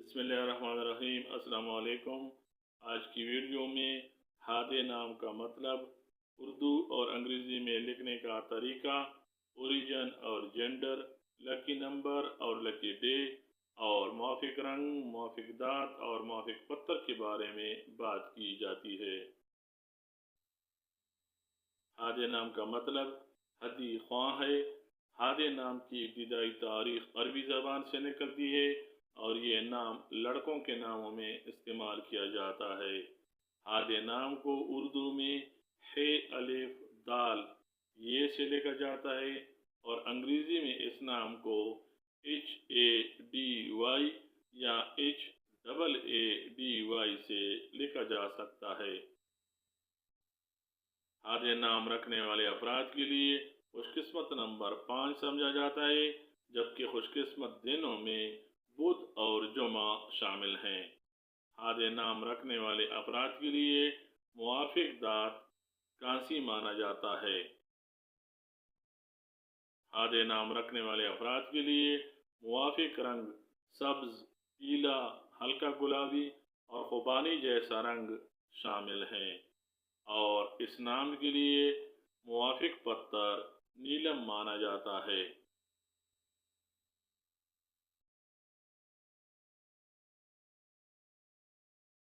बिस्मिल्लाहिर्रहमानिर्रहीम। अस्सलाम वालेकुम। आज की वीडियो में हादे नाम का मतलब, उर्दू और अंग्रेज़ी में लिखने का तरीका, ओरिजिन और जेंडर, लकी नंबर और लकी डे और मुआफ़िक रंग, मुआफ़िक दात और मुआफ़िक पत्थर के बारे में बात की जाती है। हादे नाम का मतलब हदी ख्वाह है। हादे नाम की इब्तिदाई तारीख अरबी ज़बान से निकलती है और ये नाम लड़कों के नामों में इस्तेमाल किया जाता है। हादे नाम को उर्दू में हे अलिफ दाल ये से लिखा जाता है और अंग्रेज़ी में इस नाम को HADY या HAADY से लिखा जा सकता है। हादे नाम रखने वाले अफराद के लिए खुशकिस्मत नंबर 5 समझा जाता है, जबकि खुशकिस्मत दिनों में बुध और जुमा शामिल हैं। हादे नाम रखने वाले अफराद के लिए मुआफ़िक दात कांसी माना जाता है। हादे नाम रखने वाले अफराद के लिए मुआफ़िक रंग सब्ज़, पीला, हल्का गुलाबी और खुबानी जैसा रंग शामिल हैं और इस नाम के लिए मुआफ़िक पत्थर नीलम माना जाता है।